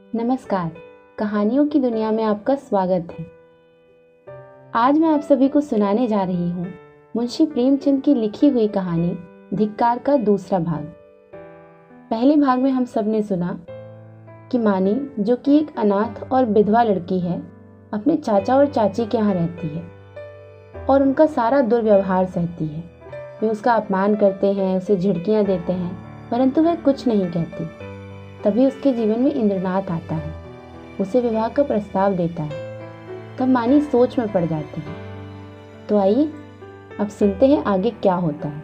नमस्कार। कहानियों की दुनिया में आपका स्वागत है। आज मैं आप सभी को सुनाने जा रही हूँ मुंशी प्रेमचंद की लिखी हुई कहानी धिक्कार का दूसरा भाग। पहले भाग में हम सब ने सुना कि मानी, जो कि एक अनाथ और विधवा लड़की है, अपने चाचा और चाची के यहाँ रहती है और उनका सारा दुर्व्यवहार सहती है। वे उसका अपमान करते हैं, उसे झिड़कियाँ देते हैं, परंतु वह कुछ नहीं कहती। तभी उसके जीवन में इंद्रनाथ आता है, उसे विवाह का प्रस्ताव देता है। तब मानी सोच में पड़ जाती है। तो आइए अब सुनते हैं आगे क्या होता है।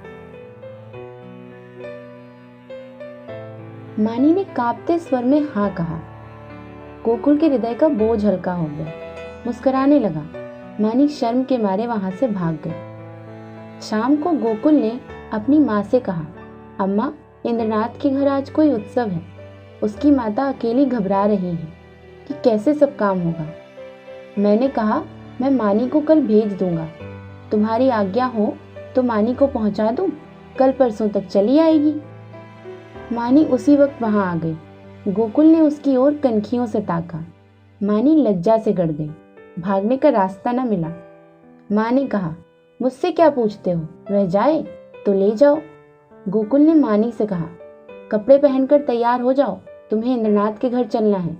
मानी ने कांपते स्वर में हाँ कहा। गोकुल के हृदय का बोझ हल्का हो गया, मुस्कुराने लगा। मानी शर्म के मारे वहां से भाग गई। शाम को गोकुल ने अपनी माँ से कहा, अम्मा, इंद्रनाथ के घर आज कोई उत्सव है। उसकी माता अकेली घबरा रही है कि कैसे सब काम होगा। मैंने कहा, मैं मानी को कल भेज दूंगा। तुम्हारी आज्ञा हो तो मानी को पहुंचा दूं, कल परसों तक चली आएगी। मानी उसी वक्त वहां आ गई। गोकुल ने उसकी ओर कनखियों से ताका। मानी लज्जा से गड़ गई, भागने का रास्ता न मिला। माँ ने कहा, मुझसे क्या पूछते हो, वह जाए तो ले जाओ। गोकुल ने मानी से कहा, कपड़े पहनकर तैयार हो जाओ, तुम्हें इंद्रनाथ के घर चलना है।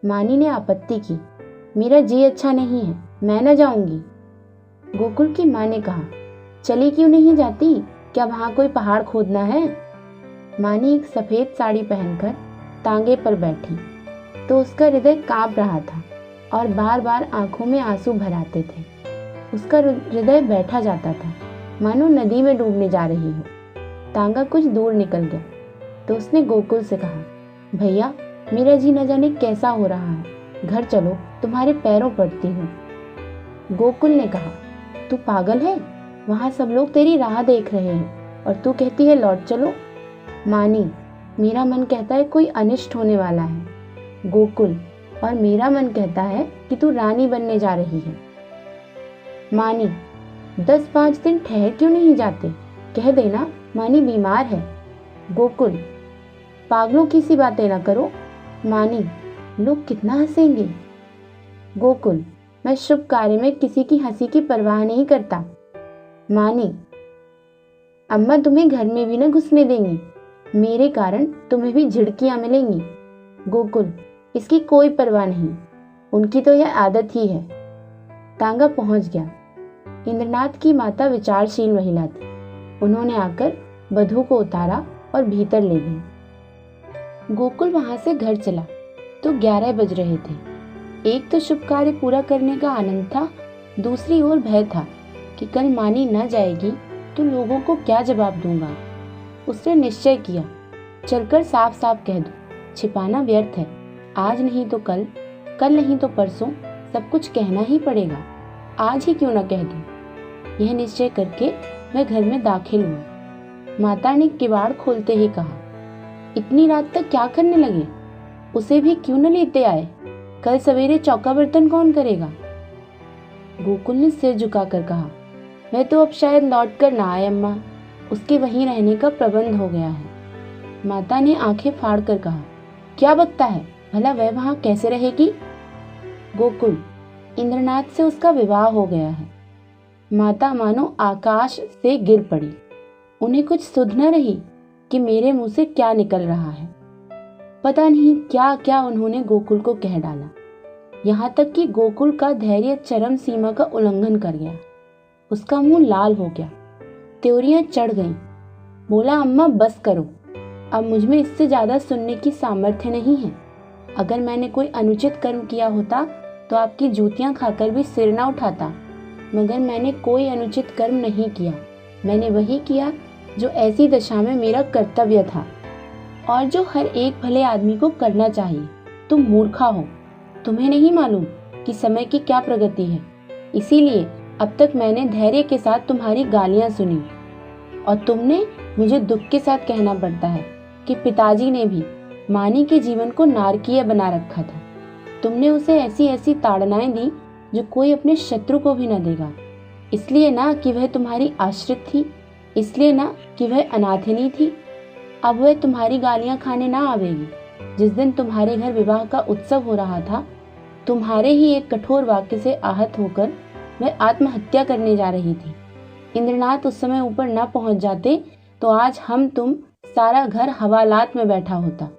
मानी ने आपत्ति की, मेरा जी अच्छा नहीं है, मैं न जाऊंगी। गोकुल की माँ ने कहा, चली क्यों नहीं जाती, क्या वहां कोई पहाड़ खोदना है। मानी एक सफेद साड़ी पहनकर तांगे पर बैठी तो उसका हृदय कांप रहा था और बार बार आंखों में आंसू भर आते थे। उसका हृदय बैठा जाता था, मानो नदी में डूबने जा रही हो। तांगा कुछ दूर निकल गया तो उसने गोकुल से कहा, भैया, मेरा जी न जाने कैसा हो रहा है, घर चलो, तुम्हारे पैरों पड़ती हूँ। गोकुल ने कहा, तू पागल है, वहां सब लोग तेरी राह देख रहे हैं और तू कहती है लौट चलो। मानी, मेरा मन कहता है कोई अनिष्ट होने वाला है। गोकुल, और मेरा मन कहता है कि तू रानी बनने जा रही है। मानी, 10-5 दिन ठहर क्यों नहीं जाते, कह देना मानी बीमार है। गोकुल, पागलों की सी बातें ना करो। मानी, लोग कितना हंसेंगे। गोकुल, मैं शुभ कार्य में किसी की हंसी की परवाह नहीं करता। मानी, अम्मा तुम्हें घर में भी न घुसने देंगी, मेरे कारण तुम्हें भी झिड़कियां मिलेंगी। गोकुल, इसकी कोई परवाह नहीं, उनकी तो यह आदत ही है। तांगा पहुंच गया। इंद्रनाथ की माता विचारशील महिला थी। उन्होंने आकर वधू को उतारा और भीतर ले गई। गोकुल वहां से घर चला तो 11 बज रहे थे। एक तो शुभ कार्य पूरा करने का आनंद था, दूसरी ओर भय था कि कल मानी न जाएगी तो लोगों को क्या जवाब दूंगा। उसने निश्चय किया, चलकर साफ साफ कह दूं, छिपाना व्यर्थ है। आज नहीं तो कल, कल नहीं तो परसों, सब कुछ कहना ही पड़ेगा। आज ही क्यों न कह दूं। यह निश्चय करके मैं घर में दाखिल हुआ। माता ने किवाड़ खोलते ही कहा, इतनी रात तक क्या करने लगे, उसे भी क्यों न लेते आए, कल सवेरे चौका बर्तन कौन करेगा। गोकुल ने सिर झुकाकर कहा, वह तो अब शायद लौट कर ना आए अम्मा, उसके वहीं रहने का प्रबंध हो गया है। माता ने आंखें फाड़ कर कहा, क्या बकता है, भला वह वहां कैसे रहेगी। गोकुल, इंद्रनाथ से उसका विवाह हो गया है। माता मानो आकाश से गिर पड़ी। उन्हें कुछ सुध न रही कि मेरे मुंह से क्या निकल रहा है। पता नहीं क्या क्या उन्होंने गोकुल को कह डाला, यहाँ तक कि गोकुल का धैर्य चरम सीमा का उल्लंघन कर गया। उसका मुंह लाल हो गया, त्योरियां चढ़ गईं। बोला, अम्मा बस करो, अब मुझमें इससे ज्यादा सुनने की सामर्थ्य नहीं है। अगर मैंने कोई अनुचित कर्म किया होता तो आपकी जूतियां खाकर भी सिर न उठाता, मगर मैंने कोई अनुचित कर्म नहीं किया। मैंने वही किया जो ऐसी दशा में मेरा कर्तव्य था और जो हर एक भले आदमी को करना चाहिए। तुम मूर्खा हो, तुम्हें नहीं मालूम कि समय की क्या प्रगति है। इसीलिए अब तक मैंने धैर्य के साथ तुम्हारी गालियां सुनी और तुमने मुझे दुख के साथ कहना पड़ता है कि पिताजी ने भी मानी के जीवन को नारकीय बना रखा था। तुमने उसे ऐसी ऐसी ताड़नाएं दी जो कोई अपने शत्रु को भी न देगा। इसलिए ना कि वह तुम्हारी आश्रित थी, इसलिए ना कि वह अनाथिनी थी। अब वह तुम्हारी गालियां खाने ना आवेगी, जिस दिन तुम्हारे घर विवाह का उत्सव हो रहा था, तुम्हारे ही एक कठोर वाक्य से आहत होकर मैं आत्महत्या करने जा रही थी। इंद्रनाथ उस समय ऊपर न पहुंच जाते तो आज हम तुम सारा घर हवालात में बैठा होता।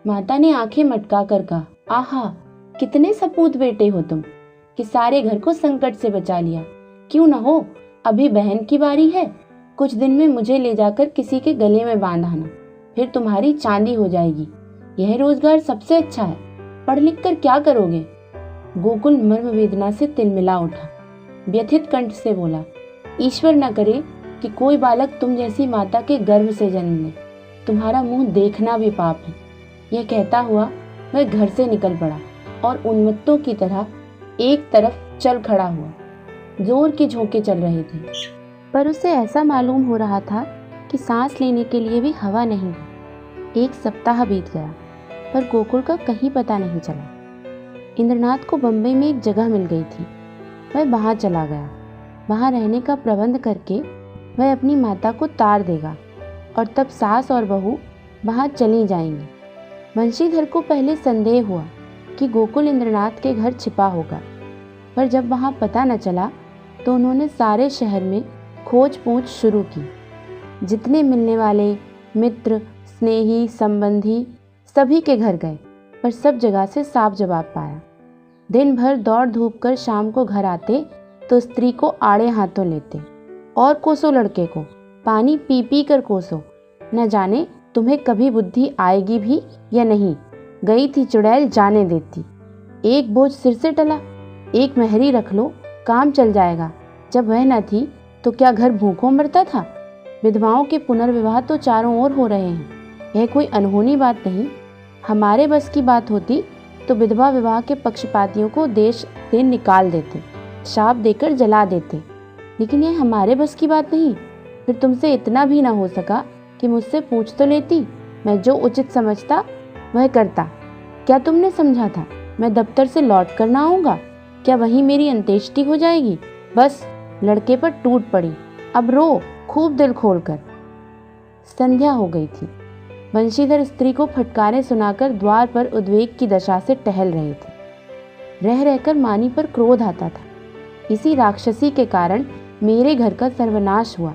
माता ने आंखें मटका कर कहा, आहा, कितने सपूत बेटे हो तुम कि सारे घर को संकट से बचा लिया। क्यों न हो, अभी बहन की बारी है, कुछ दिन में मुझे ले जाकर किसी के गले में बांधाना, फिर तुम्हारी चांदी हो जाएगी। यह रोजगार सबसे अच्छा है, पढ़ लिख कर क्या करोगे? गोकुल मर्म वेदना से तिलमिला उठा, व्यथित कंठ से बोला, ईश्वर न करे कि कोई बालक तुम जैसी माता के गर्भ से जन्म ले, तुम्हारा मुंह देखना भी पाप है। यह कहता हुआ वह घर से निकल पड़ा और उन्मत्तों की तरह एक तरफ चल खड़ा हुआ। जोर के झोंके चल रहे थे, पर उसे ऐसा मालूम हो रहा था कि सांस लेने के लिए भी हवा नहीं है। एक सप्ताह बीत गया, पर गोकुल का कहीं पता नहीं चला। इंद्रनाथ को बम्बई में एक जगह मिल गई थी, वह वहाँ चला गया। वहाँ रहने का प्रबंध करके वह अपनी माता को तार देगा और तब सास और बहू वहाँ चली जाएंगी। वंशीधर को पहले संदेह हुआ कि गोकुल इंद्रनाथ के घर छिपा होगा, पर जब वहाँ पता न चला तो उन्होंने सारे शहर में खोज पूछ शुरू की। जितने मिलने वाले मित्र, स्नेही, संबंधी सभी के घर गए, पर सब जगह से साफ जवाब पाया। दिन भर दौड़ धूप कर शाम को घर आते तो स्त्री को आड़े हाथों लेते और कोसो लड़के को, पानी पी पी कर कोसो, न जाने तुम्हें कभी बुद्धि आएगी भी या नहीं। गई थी चुड़ैल जाने देती। एक बोझ सिर से टला, एक मेहरी रख लो, काम चल जाएगा। जब वह न थी तो क्या घर भूखों मरता था? विधवाओं के पुनर्विवाह तो चारों ओर हो रहे हैं, यह कोई अनहोनी बात नहीं। हमारे बस की बात होती तो विधवा विवाह के पक्षपातियों को देश से निकाल देते, शाप देकर जला देते, लेकिन यह हमारे बस की बात नहीं। फिर तुमसे इतना भी ना हो सका कि मुझसे पूछ तो लेती, मैं जो उचित समझता वह करता। क्या तुमने समझा था मैं दफ्तर से लौट कर ना आऊँगा? क्या वहीं मेरी अंत्येष्टि हो जाएगी? बस लड़के पर टूट पड़ी, अब रो खूब दिल खोलकर। संध्या हो गई थी। वंशीधर स्त्री को फटकारें सुनाकर द्वार पर उद्वेग की दशा से टहल रहे थे। रह रहकर मानी पर क्रोध आता था। इसी राक्षसी के कारण मेरे घर का सर्वनाश हुआ।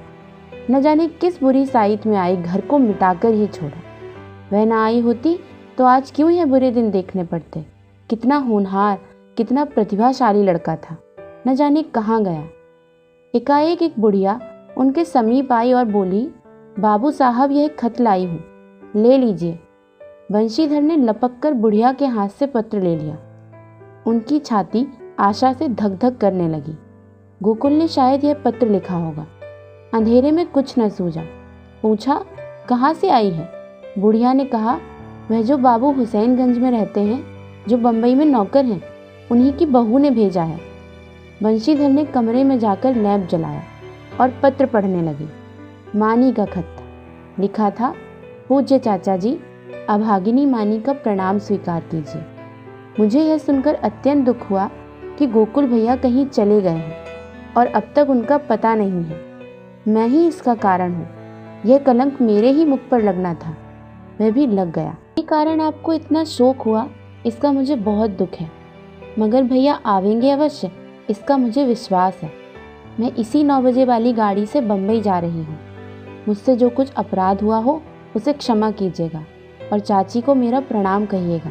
न जाने किस बुरी साइत में आई घर को मिटाकर ही छोड़ा। वह न आई होती तो आज क्यों यह बुरे दिन देखने पड़ते। कितना होनहार, कितना प्रतिभाशाली लड़का था, न जाने कहाँ गया। एकाएक एक बुढ़िया उनके समीप आई और बोली, बाबू साहब यह खत लाई हूँ, ले लीजिए। वंशीधर ने लपक कर बुढ़िया के हाथ से पत्र ले लिया। उनकी छाती आशा से धक धक करने लगी। गोकुल ने शायद यह पत्र लिखा होगा। अंधेरे में कुछ न सूझा। पूछा, कहाँ से आई है? बुढ़िया ने कहा, वह जो बाबू हुसैनगंज में रहते हैं, जो बम्बई में नौकर हैं, उन्हीं की बहू ने भेजा है। वंशीधर ने कमरे में जाकर लैंप जलाया और पत्र पढ़ने लगे। मानी का खत था। लिखा था, पूज्य चाचा जी, अभागिनी मानी का प्रणाम स्वीकार कीजिए। मुझे यह सुनकर अत्यंत दुख हुआ कि गोकुल भैया कहीं चले गए हैं और अब तक उनका पता नहीं है। मैं ही इसका कारण हूँ। यह कलंक मेरे ही मुख पर लगना था, वह भी लग गया। ये कारण आपको इतना शोक हुआ, इसका मुझे बहुत दुख है, मगर भैया आवेंगे अवश्य, इसका मुझे विश्वास है। मैं इसी 9 बजे वाली गाड़ी से बम्बई जा रही हूँ। मुझसे जो कुछ अपराध हुआ हो उसे क्षमा कीजिएगा और चाची को मेरा प्रणाम कहिएगा।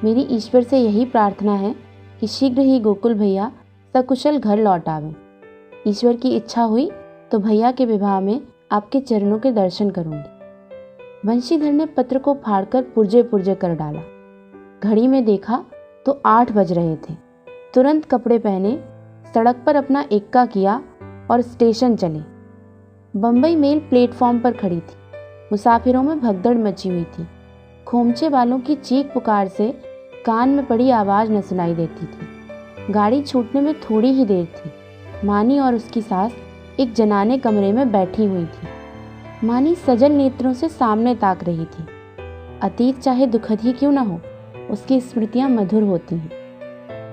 मेरी ईश्वर से यही प्रार्थना है कि शीघ्र ही गोकुल भैया सकुशल घर लौट आवें। ईश्वर की इच्छा हुई तो भैया के विवाह में आपके चरणों के दर्शन करूंगी। वंशीधर ने पत्र को फाड़कर पुर्जे पुर्जे कर डाला। घड़ी में देखा तो 8 बज रहे थे। तुरंत कपड़े पहने, सड़क पर अपना एक्का किया और स्टेशन चले। बम्बई मेल प्लेटफॉर्म पर खड़ी थी। मुसाफिरों में भगदड़ मची हुई थी। खोमचे वालों की चीख पुकार से कान में पड़ी आवाज़ न सुनाई देती थी। गाड़ी छूटने में थोड़ी ही देर थी। मानी और उसकी सास एक जनाने कमरे में बैठी हुई थी। मानी सजल नेत्रों से सामने ताक रही थी। अतीत चाहे दुखद ही क्यों न हो, उसकी स्मृतियां मधुर होती हैं।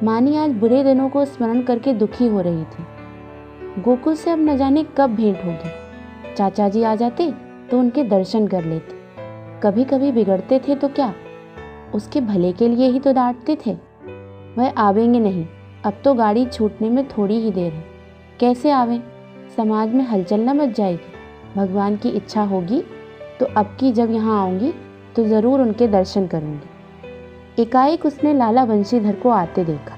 मानी आज बुरे दिनों को स्मरण करके दुखी हो रही थी। गोकुल से अब न जाने कब भेंट होगी। चाचा जी आ जाते तो उनके दर्शन कर लेती। कभी कभी बिगड़ते थे तो क्या, उसके भले के लिए ही तो डांटते थे। वह आवेंगे नहीं, अब तो गाड़ी छूटने में थोड़ी ही देर है। कैसे आवें? समाज में हलचल न मच जाएगी। भगवान की इच्छा होगी तो अब की जब यहाँ आऊँगी तो ज़रूर उनके दर्शन करूँगी। एकाएक उसने लाला बंशीधर को आते देखा।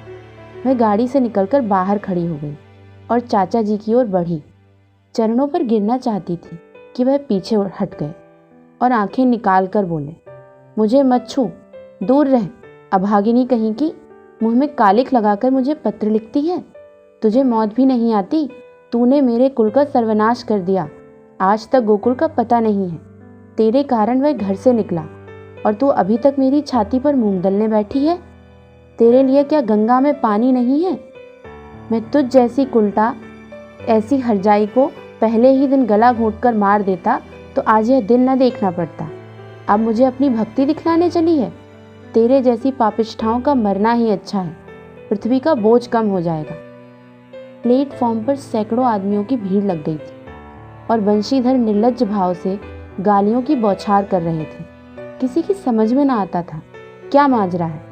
वह गाड़ी से निकलकर बाहर खड़ी हो गई और चाचा जी की ओर बढ़ी। चरणों पर गिरना चाहती थी कि वह पीछे हट गए और आंखें निकाल कर बोले, मुझे मत छू, दूर रह। अभागिनी कहीं की, मुंह में कालिख लगाकर मुझे पत्र लिखती है। तुझे मौत भी नहीं आती। तूने मेरे कुल का सर्वनाश कर दिया। आज तक गोकुल का पता नहीं है। तेरे कारण वह घर से निकला और तू अभी तक मेरी छाती पर मूंग दलने बैठी है। तेरे लिए क्या गंगा में पानी नहीं है? मैं तुझ जैसी कुलटा, ऐसी हरजाई को पहले ही दिन गला घोंटकर मार देता तो आज यह दिन न देखना पड़ता। अब मुझे अपनी भक्ति दिखलाने चली है। तेरे जैसी पापिष्ठाओं का मरना ही अच्छा है। पृथ्वी का बोझ कम हो जाएगा। प्लेटफॉर्म पर सैकड़ों आदमियों की भीड़ लग गई थी और बंशीधर निर्लज्ज भाव से गालियों की बौछार कर रहे थे। किसी की समझ में न आता था क्या माजरा है,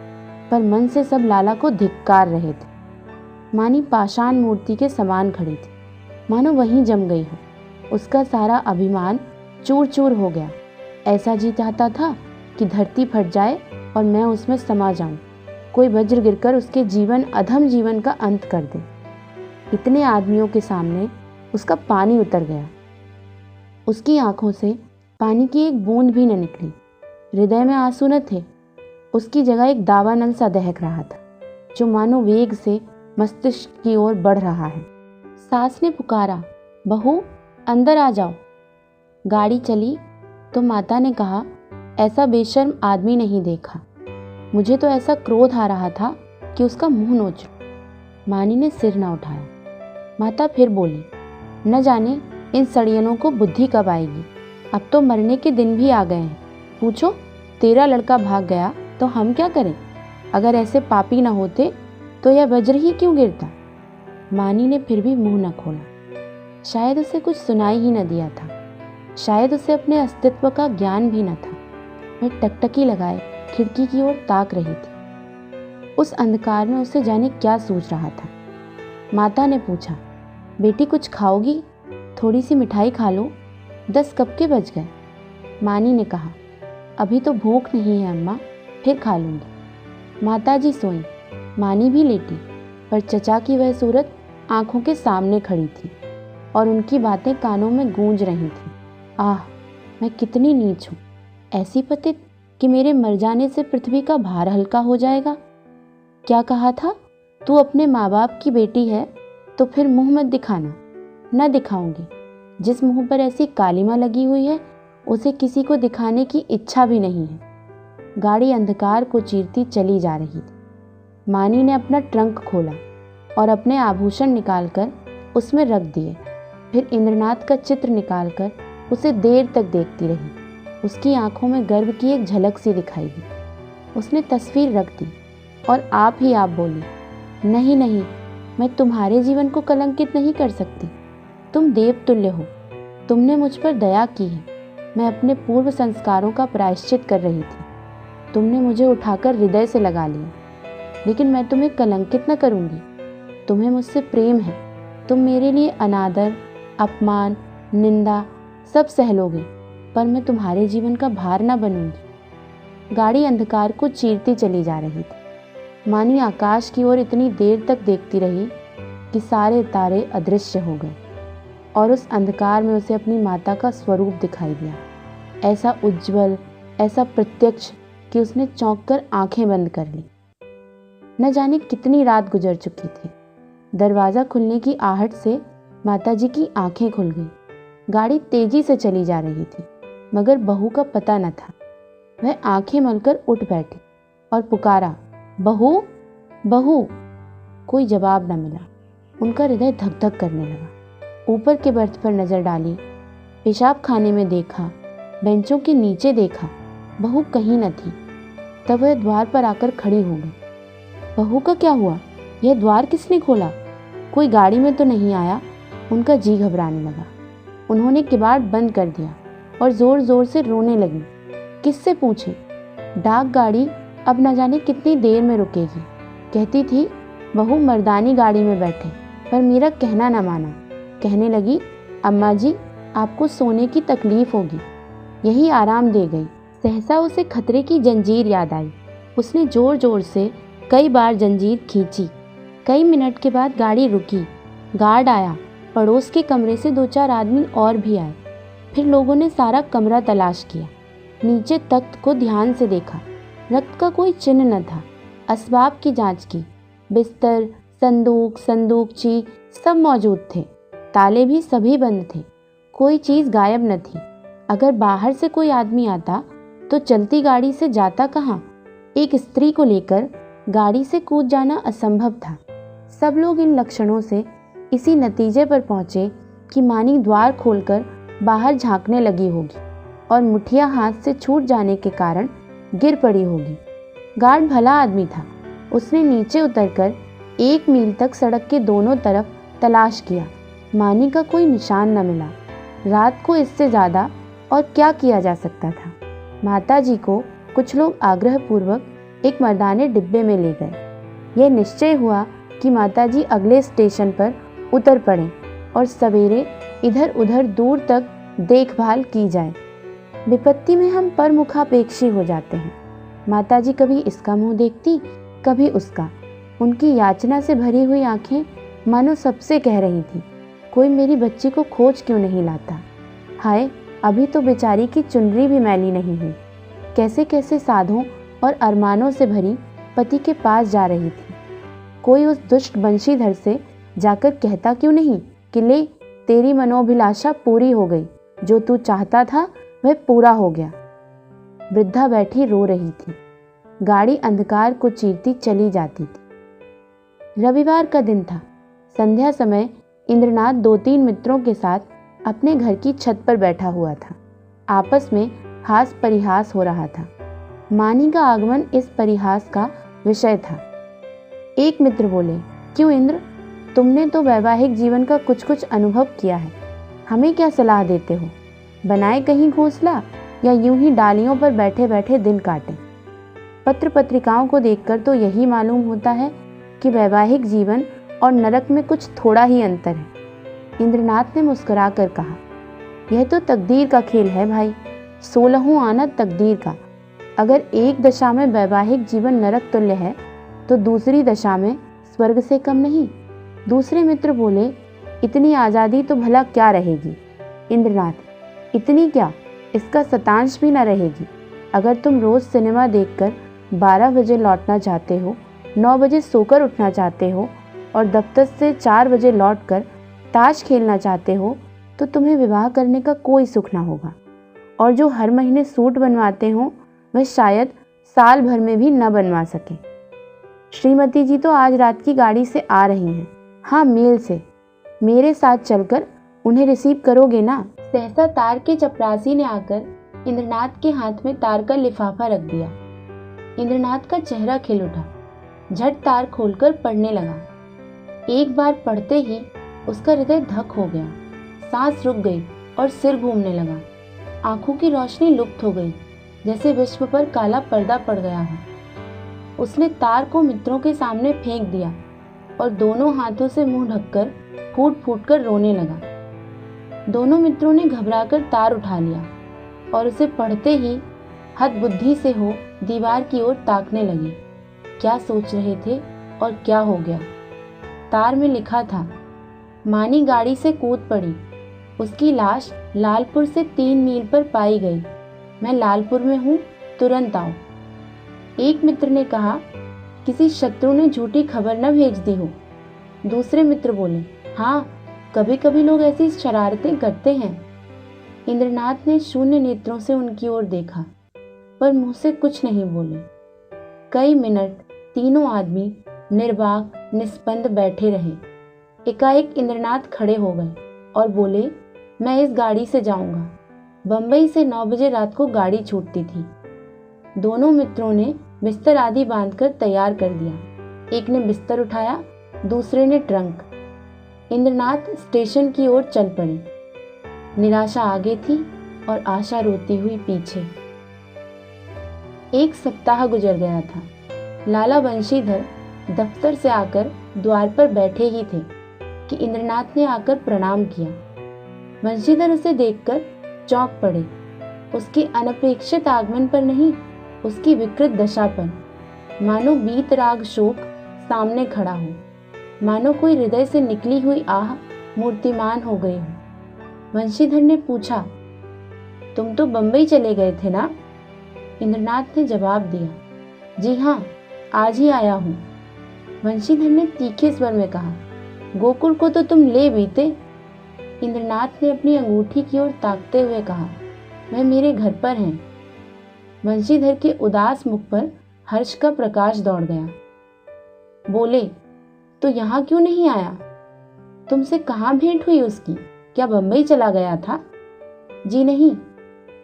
पर मन से सब लाला को धिक्कार रहे थे। मानी पाषाण मूर्ति के समान खड़ी थी, मानो वहीं जम गई हो। उसका सारा अभिमान चूर चूर हो गया। ऐसा जी चाहता था कि धरती फट जाए और मैं उसमें समा जाऊं। कोई वज्र गिरकर उसके जीवन अधम जीवन का अंत कर दे। इतने आदमियों के सामने उसका पानी उतर गया। उसकी आंखों से पानी की एक बूंद भी न निकली। हृदय में आंसू न थे। उसकी जगह एक दावानल सा दहक रहा था, जो मानो वेग से मस्तिष्क की ओर बढ़ रहा है। सास ने पुकारा, बहू अंदर आ जाओ। गाड़ी चली तो माता ने कहा, ऐसा बेशर्म आदमी नहीं देखा। मुझे तो ऐसा क्रोध आ रहा था कि उसका मुंह नोच लूं। मानी ने सिर न उठाया। माता फिर बोली, न जाने इन सड़ियनों को बुद्धि कब आएगी। अब तो मरने के दिन भी आ गए हैं। पूछो, तेरा लड़का भाग गया तो हम क्या करें? अगर ऐसे पापी न होते तो यह वज्र ही क्यों गिरता? मानी ने फिर भी मुंह न खोला। शायद उसे कुछ सुनाई ही न दिया था। शायद उसे अपने अस्तित्व का ज्ञान भी न था। वह टकटकी लगाए खिड़की की ओर ताक रही थी। उस अंधकार में उसे जाने क्या सूझ रहा था। माता ने पूछा, बेटी कुछ खाओगी? थोड़ी सी मिठाई खा लो। 10 कब के बज गए? मानी ने कहा, अभी तो भूख नहीं है अम्मा, फिर खा लूँगी। माताजी सोईं। मानी भी लेटी, पर चचा की वह सूरत आंखों के सामने खड़ी थी और उनकी बातें कानों में गूंज रही थीं। आह, मैं कितनी नीच हूँ। ऐसी पतित कि मेरे मर जाने से पृथ्वी का भार हल्का हो जाएगा। क्या कहा था? तू अपने माँ बाप की बेटी है तो फिर मुंह मत दिखाना। न दिखाऊंगी। जिस मुंह पर ऐसी कालिमा लगी हुई है उसे किसी को दिखाने की इच्छा भी नहीं है। गाड़ी अंधकार को चीरती चली जा रही थी। मानी ने अपना ट्रंक खोला और अपने आभूषण निकालकर उसमें रख दिए। फिर इंद्रनाथ का चित्र निकालकर उसे देर तक देखती रही। उसकी आंखों में गर्व की एक झलक सी दिखाई दी। उसने तस्वीर रख दी और आप ही आप बोली, नहीं नहीं, मैं तुम्हारे जीवन को कलंकित नहीं कर सकती। तुम देवतुल्य हो। तुमने मुझ पर दया की है। मैं अपने पूर्व संस्कारों का प्रायश्चित कर रही थी। तुमने मुझे उठाकर हृदय से लगा लिया, लेकिन मैं तुम्हें कलंकित न करूंगी। तुम्हें मुझसे प्रेम है। तुम मेरे लिए अनादर, अपमान, निंदा सब सह लोगे, पर मैं तुम्हारे जीवन का भार न बनूंगी। गाड़ी अंधकार को चीरती चली जा रही थी। मानी आकाश की ओर इतनी देर तक देखती रही कि सारे तारे अदृश्य हो गए और उस अंधकार में उसे अपनी माता का स्वरूप दिखाई दिया, ऐसा उज्जवल, ऐसा प्रत्यक्ष कि उसने चौंक कर आंखें बंद कर ली। न जाने कितनी रात गुजर चुकी थी। दरवाज़ा खुलने की आहट से माताजी की आंखें खुल गईं। गाड़ी तेजी से चली जा रही थी, मगर बहू का पता न था। वह आंखें मलकर उठ बैठी और पुकारा, बहू बहू। कोई जवाब न मिला। उनका हृदय धक धक करने लगा। ऊपर के बर्थ पर नजर डाली, पेशाब खाने में देखा, बेंचों के नीचे देखा, बहू कहीं न थी। तब वह द्वार पर आकर खड़ी हो गई। बहू का क्या हुआ? यह द्वार किसने खोला? कोई गाड़ी में तो नहीं आया? उनका जी घबराने लगा। उन्होंने किवाड़ बंद कर दिया और जोर जोर से रोने लगी। किससे पूछें? डाक गाड़ी अब न जाने कितनी देर में रुकेगी। कहती थी बहू मर्दानी गाड़ी में बैठे, पर मीरा कहना न माना। कहने लगी, अम्मा जी आपको सोने की तकलीफ होगी, यही आराम दे गई। सहसा उसे खतरे की जंजीर याद आई। उसने जोर जोर से कई बार जंजीर खींची। कई मिनट के बाद गाड़ी रुकी। गार्ड आया। पड़ोस के कमरे से 2-4 आदमी और भी आए। फिर लोगों ने सारा कमरा तलाश किया। नीचे तख्त को ध्यान से देखा। रक्त का कोई चिन्ह न था। असबाब की जांच की। बिस्तर, संदूक, संदूकची सब मौजूद थे। ताले भी सभी बंद थे। कोई चीज़ गायब न थी। अगर बाहर से कोई आदमी आता तो चलती गाड़ी से जाता कहाँ? एक स्त्री को लेकर गाड़ी से कूद जाना असंभव था। सब लोग इन लक्षणों से इसी नतीजे पर पहुंचे कि मानी द्वार खोलकर बाहर झांकने लगी होगी और मुठिया हाथ से छूट जाने के कारण गिर पड़ी होगी। गार्ड भला आदमी था। उसने नीचे उतरकर 1 मील तक सड़क के दोनों तरफ तलाश किया। मानी का कोई निशान न मिला। रात को इससे ज़्यादा और क्या किया जा सकता था? माताजी को कुछ लोग आग्रहपूर्वक एक मर्दाने डिब्बे में ले गए। यह निश्चय हुआ कि माताजी अगले स्टेशन पर उतर पड़ें और सवेरे इधर उधर दूर तक देखभाल की जाए। विपत्ति में हम परमुखापेक्षी हो जाते हैं। माताजी कभी इसका मुंह देखती, कभी उसका। उनकी याचना से भरी हुई आंखें मानो सबसे कह रही थी, कोई मेरी बच्ची को खोज क्यों नहीं लाता। हाय, अभी तो बेचारी की चुनरी भी मैली नहीं हुई। कैसे कैसे साधों और अरमानों से भरी पति के पास जा रही थी। कोई उस दुष्ट बंशीधर से जाकर कहता क्यों नहीं कि ले तेरी मनोभिलाषा पूरी हो गई, जो तू चाहता था वह पूरा हो गया। वृद्धा बैठी रो रही थी। गाड़ी अंधकार को चीरती चली जाती थी। रविवार का दिन था। संध्या समय इंद्रनाथ 2-3 मित्रों के साथ अपने घर की छत पर बैठा हुआ था। आपस में हास परिहास हो रहा था। मानी का आगमन इस परिहास का विषय था। एक मित्र बोले, क्यों इंद्र, तुमने तो वैवाहिक जीवन का कुछ कुछ अनुभव किया है, हमें क्या सलाह देते हो? बनाए कहीं घोंसला या यूं ही डालियों पर बैठे बैठे दिन काटें? पत्र पत्रिकाओं को देखकर तो यही मालूम होता है कि वैवाहिक जीवन और नरक में कुछ थोड़ा ही अंतर है। इंद्रनाथ ने मुस्कुरा कर कहा, यह तो तकदीर का खेल है भाई, 16वां आना तकदीर का। अगर एक दशा में वैवाहिक जीवन नरक तुल्य है तो दूसरी दशा में स्वर्ग से कम नहीं। दूसरे मित्र बोले, इतनी आज़ादी तो भला क्या रहेगी? इंद्रनाथ, इतनी क्या, इसका शतांश भी न रहेगी। अगर तुम रोज़ सिनेमा देखकर 12 बजे लौटना चाहते हो, 9 बजे सोकर उठना चाहते हो और दफ्तर से 4 बजे लौटकर ताश खेलना चाहते हो, तो तुम्हें विवाह करने का कोई सुख ना होगा। और जो हर महीने सूट बनवाते हो वह शायद साल भर में भी न बनवा सके। श्रीमती जी तो आज रात की गाड़ी से आ रही हैं। हाँ, मेल से। मेरे साथ चलकर उन्हें रिसीव करोगे ना? सहसा तार के चपरासी ने आकर इंद्रनाथ के हाथ में तार का लिफाफा रख दिया। इंद्रनाथ का चेहरा खिल उठा। झट तार खोलकर पढ़ने लगा। एक बार पढ़ते ही उसका हृदय धक हो गया। सांस रुक गई और सिर घूमने लगा। आंखों की रोशनी लुप्त हो गई, जैसे विश्व पर काला पर्दा पड़ गया हो। उसने तार को मित्रों के सामने फेंक दिया और दोनों हाथों से मुंह ढककर फूट फूट कर रोने लगा। दोनों मित्रों ने घबराकर तार उठा लिया और उसे पढ़ते ही हतबुद्धि से हो दीवार की ओर ताकने लगे। क्या सोच रहे थे और क्या हो गया? तार में लिखा था, मानी गाड़ी से कूद पड़ी, उसकी लाश लालपुर से 3 मील पर पाई गई। मैं लालपुर में हूँ, तुरंत आओ। एक मित्र ने कहा, किसी शत्रु ने झूठी खबर न भेज दी हो। दूसरे मित्र बोले, हाँ, कभी कभी लोग ऐसी शरारतें करते हैं। इंद्रनाथ ने शून्य नेत्रों से उनकी ओर देखा, पर मुंह से कुछ नहीं बोले। कई मिनट तीनों आदमी निर्वाक निस्पंद बैठे रहे। एकाएक इंद्रनाथ खड़े हो गए और बोले, मैं इस गाड़ी से जाऊंगा। बंबई से 9 बजे रात को गाड़ी छूटती थी। दोनों मित्रों ने बिस्तर आदि बांधकर तैयार कर दिया। एक ने बिस्तर उठाया, दूसरे ने ट्रंक। इंद्रनाथ स्टेशन की ओर चल पड़े। निराशा आगे थी और आशा रोती हुई पीछे। एक सप्ताह गुजर गया था। लाला बंशीधर दफ्तर से आकर द्वार पर बैठे ही थे कि इंद्रनाथ ने आकर प्रणाम किया। बंशीधर उसे देखकर चौंक पड़े, उसके अनपेक्षित आगमन पर नहीं, उसकी विकृत दशा पर। मानो बीतराग शोक सामने खड़ा हो, मानो कोई हृदय से निकली हुई आह मूर्तिमान हो गई हो। बंशीधर ने पूछा, तुम तो बंबई चले गए थे ना? इंद्रनाथ ने जवाब दिया, जी हाँ, आज ही आया हूँ। बंशीधर ने तीखे स्वर में कहा, गोकुल को तो तुम ले बीते। इंद्रनाथ ने अपनी अंगूठी की ओर ताकते हुए कहा, वह मेरे घर पर हैं। बंशीधर के उदास मुख पर हर्ष का प्रकाश दौड़ गया। बोले, तो यहाँ क्यों नहीं आया? तुमसे कहाँ भेंट हुई उसकी? क्या बंबई चला गया था? जी नहीं,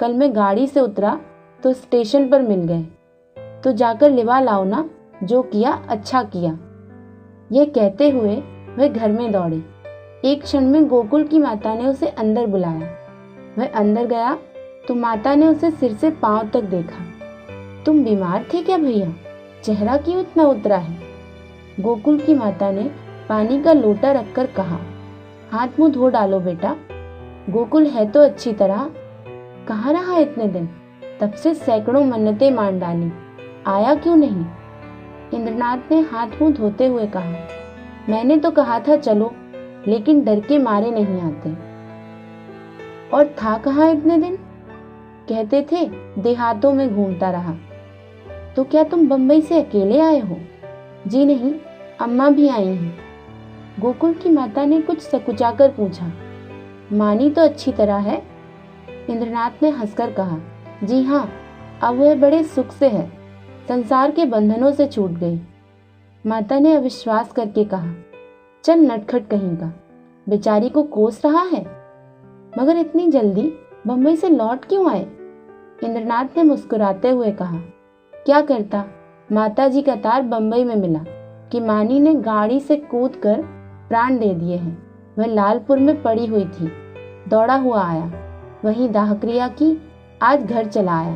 कल मैं गाड़ी से उतरा तो स्टेशन पर मिल गए। तो जाकर लिवा लाओ ना, जो किया अच्छा किया। यह कहते हुए वह घर में दौड़े। एक क्षण में गोकुल की माता ने उसे अंदर बुलाया। वह अंदर गया तो माता ने उसे सिर से पांव तक देखा। तुम बीमार थे क्या भैया? चेहरा क्यों इतना उतरा है? गोकुल की माता ने पानी का लोटा रखकर कहा, हाथ मुंह धो डालो बेटा। गोकुल है तो अच्छी तरह। कहाँ रहा इतने दिन? तब से सैकड़ों मन्नतें मान डाली, आया क्यों नहीं? इंद्रनाथ ने हाथ मुंह धोते हुए कहा, मैंने तो कहा था चलो, लेकिन डर के मारे नहीं आते। और था कहाँ इतने दिन? कहते थे देहातों में घूमता रहा। तो क्या तुम बंबई से अकेले आए हो? जी नहीं, अम्मा भी आई हैं। गोकुल की माता ने कुछ सकुचाकर पूछा, मानी तो अच्छी तरह है? इंद्रनाथ ने हंसकर कहा, जी हाँ, अब वह बड़े सुख से है, संसार के बंधनों से छूट गई। माता ने अविश्वास करके कहा, चल नटखट कहीं का, बेचारी को कोस रहा है। मगर इतनी जल्दी बंबई से लौट क्यों आए? इंद्रनाथ ने मुस्कुराते हुए कहा, क्या करता, माता जी का तार बंबई में मिला कि मानी ने गाड़ी से कूद कर प्राण दे दिए हैं। वह लालपुर में पड़ी हुई थी, दौड़ा हुआ आया, वहीं दाहक्रिया की, आज घर चला आया।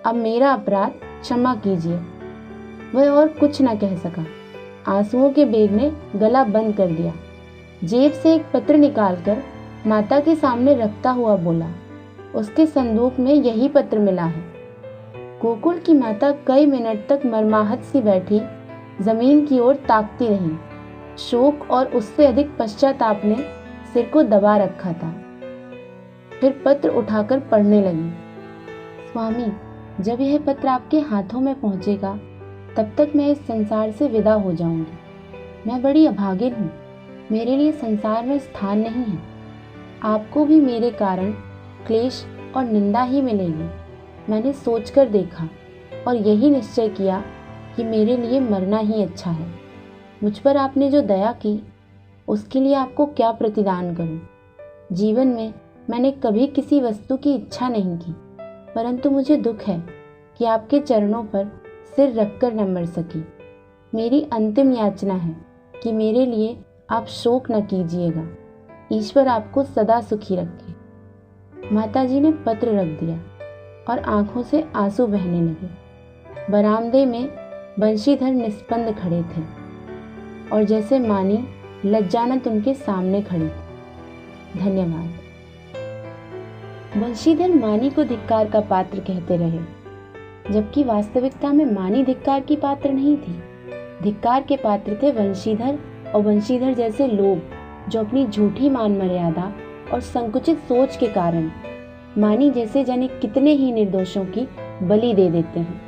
अब मेरा अपराध क्षमा कीजिए। वह और कुछ न कह सका। आंसुओं के बेग ने गला बंद कर दिया। जेब से एक पत्र निकालकर माता के सामने रखता हुआ बोला, उसके संदूक में यही पत्र मिला है। गोकुल की माता कई मिनट तक मर्माहत सी बैठी जमीन की ओर ताकती रही। शोक और उससे अधिक पश्चाताप ने सिर को दबा रखा था। फिर पत्र उठाकर पढ़ने लगी, स्वामी, जब यह पत्र आपके हाथों में पहुंचेगा तब तक मैं इस संसार से विदा हो जाऊंगी। मैं बड़ी अभागिन हूँ, मेरे लिए संसार में स्थान नहीं है। आपको भी मेरे कारण क्लेश और निंदा ही मिलेगी। मैंने सोचकर देखा और यही निश्चय किया कि मेरे लिए मरना ही अच्छा है। मुझ पर आपने जो दया की उसके लिए आपको क्या प्रतिदान करूं? जीवन में मैंने कभी किसी वस्तु की इच्छा नहीं की, परंतु मुझे दुख है कि आपके चरणों पर सिर रखकर न मर सकी। मेरी अंतिम याचना है कि मेरे लिए आप शोक न कीजिएगा। ईश्वर आपको सदा सुखी रखे। माताजी ने पत्र रख दिया और आंखों से आंसू बहने लगे। बरामदे में बंशीधर निस्पंद खड़े थे और जैसे मानी लज्जानत उनके सामने खड़ी थी। धन्यवाद। बंशीधर मानी को धिक्कार का पात्र कहते रहे, जबकि वास्तविकता में मानी धिक्कार की पात्र नहीं थी। धिक्कार के पात्र थे बंशीधर और बंशीधर जैसे लोग जो अपनी झूठी मान मर्यादा और संकुचित सोच के कारण मानी जैसे जाने कितने ही निर्दोषों की बलि दे देते हैं।